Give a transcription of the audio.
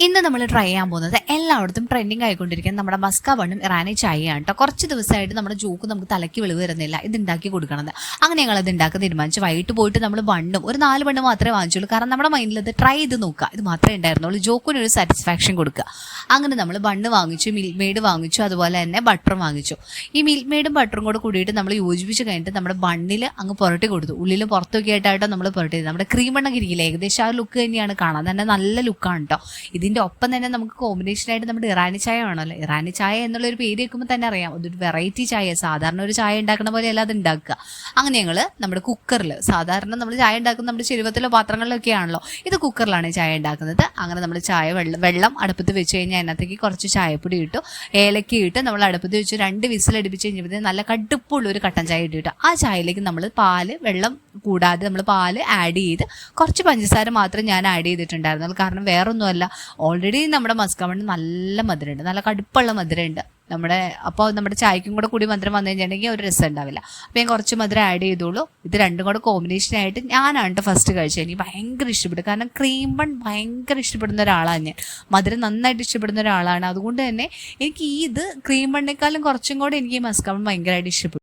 ഇന്ന് നമ്മൾ ട്രൈ ചെയ്യാൻ പോകുന്നത് എല്ലായിടത്തും ട്രെൻഡിങ് ആയിക്കൊണ്ടിരിക്കുന്ന നമ്മുടെ മസ്ക ബണ്ണും ഇറാനി ചായയാണ് കേട്ടോ. കുറച്ച് ദിവസമായിട്ട് നമ്മുടെ ജോക്ക് നമുക്ക് തലയ്ക്ക് വെളിവ് വരുന്നില്ല ഇത് ഉണ്ടാക്കി കൊടുക്കണത്. അങ്ങനെ ഞങ്ങൾ അത് ഉണ്ടാക്കാൻ തീരുമാനിച്ചു. വൈകിട്ട് പോയിട്ട് നമ്മൾ ബണ്ണും ഒരു 4 ബണ്ണ് മാത്രമേ വാങ്ങിച്ചുള്ളൂ. കാരണം നമ്മുടെ മൈൻഡിൽ ഇത് ട്രൈ ചെയ്ത് നോക്കുക, ഇത് മാത്രമേ ഉണ്ടായിരുന്നുള്ളൂ. ജോക്കിനൊരു സാറ്റിസ്ഫാക്ഷൻ കൊടുക്കുക. അങ്ങനെ നമ്മൾ ബണ്ണ് വാങ്ങിച്ചു, മിൽക്ക് മെയ്ഡ് വാങ്ങിച്ചു, അതുപോലെ തന്നെ ബട്ടറും വാങ്ങിച്ചു. ഈ മിൽക്ക് മെയ്ഡും ബട്ടറും കൂടെ കൂടിയിട്ട് നമ്മൾ യോജിപ്പിച്ച് കഴിഞ്ഞിട്ട് നമ്മുടെ ബണ്ണിൽ അങ്ങ് പുരട്ടി കൊടുത്തു. ഉള്ളിലും പുറത്തൊക്കെ ആയിട്ടോ നമ്മൾ പുരട്ടി. നമ്മുടെ ക്രീം ബണ്ണൊക്കെ ഇരിക്കില്ല, ഏകദേശം ആ ലുക്ക് തന്നെയാണ് കാണാൻ തന്നെ നല്ല ലുക്കാണ് കേട്ടോ. ഇതിൻ്റെ ഒപ്പം തന്നെ നമുക്ക് കോമ്പിനേഷനായിട്ട് നമ്മുടെ ഇറാനി ചായ വേണമല്ലോ. ഇറാനി ചായ എന്നുള്ളൊരു പേര് വെക്കുമ്പോൾ തന്നെ അറിയാം അതൊരു വെറൈറ്റി ചായ. സാധാരണ ഒരു ചായ ഉണ്ടാക്കുന്ന പോലെ അല്ല അത് ഉണ്ടാക്കുക. അങ്ങനെ ഞങ്ങൾ നമ്മുടെ കുക്കറിൽ, സാധാരണ നമ്മൾ ചായ ഉണ്ടാക്കുന്നത് നമ്മുടെ ചെരുവത്തിലോ പാത്രങ്ങളിലൊക്കെ ആണല്ലോ, ഇത് കുക്കറിലാണ് ചായ ഉണ്ടാക്കുന്നത്. അങ്ങനെ നമ്മൾ ചായ വെള്ളം അടുപ്പത്ത് വെച്ച് കഴിഞ്ഞാൽ അതിനകത്തേക്ക് കുറച്ച് ചായപ്പൊടി ഇട്ടു, ഏലക്ക ഇട്ട് നമ്മൾ അടുപ്പത്ത് വെച്ച് 2 വിസിലടിപ്പിച്ച് കഴിഞ്ഞപ്പോൾ നല്ല കടുപ്പുള്ള ഒരു കട്ടൻ ചായ ഇട്ടിട്ട് ആ ചായയിലേക്ക് നമ്മൾ വെള്ളം കൂടാതെ നമ്മൾ പാല് ആഡ് ചെയ്ത് കുറച്ച് പഞ്ചസാര മാത്രം ഞാൻ ആഡ് ചെയ്തിട്ടുണ്ടായിരുന്നുള്ളൂ. കാരണം വേറൊന്നുമല്ല, ഓൾറെഡി നമ്മുടെ മസ്ക ബണ്ണ് നല്ല മധുരമുണ്ട്, നല്ല കടുപ്പുള്ള മധുരമുണ്ട് അപ്പോൾ നമ്മുടെ ചായക്കും കൂടി മധുരം വന്നു കഴിഞ്ഞിട്ടുണ്ടെങ്കിൽ ഒരു രസം ഉണ്ടാവില്ല. അപ്പോൾ ഞാൻ കുറച്ച് മധുരം ആഡ് ചെയ്തോളൂ. ഇത് രണ്ടും കൂടെ കോമ്പിനേഷനായിട്ട് ഞാനാണ് ഫസ്റ്റ് കഴിച്ചത്. എനിക്ക് ഭയങ്കര ഇഷ്ടപ്പെട്ടു. കാരണം ക്രീം ബൺ ഭയങ്കര ഇഷ്ടപ്പെടുന്ന ഒരാളാണ് ഞാൻ. മധുരം നന്നായിട്ട് ഇഷ്ടപ്പെടുന്ന ഒരാളാണ്. അതുകൊണ്ട് തന്നെ എനിക്ക് ഇത് ക്രീം ബണ്ണിനേക്കാളും കുറച്ചും കൂടെ എനിക്ക് ഈ മസ്ക ബൺ ഭയങ്കരമായിട്ട് ഇഷ്ടപ്പെട്ടു.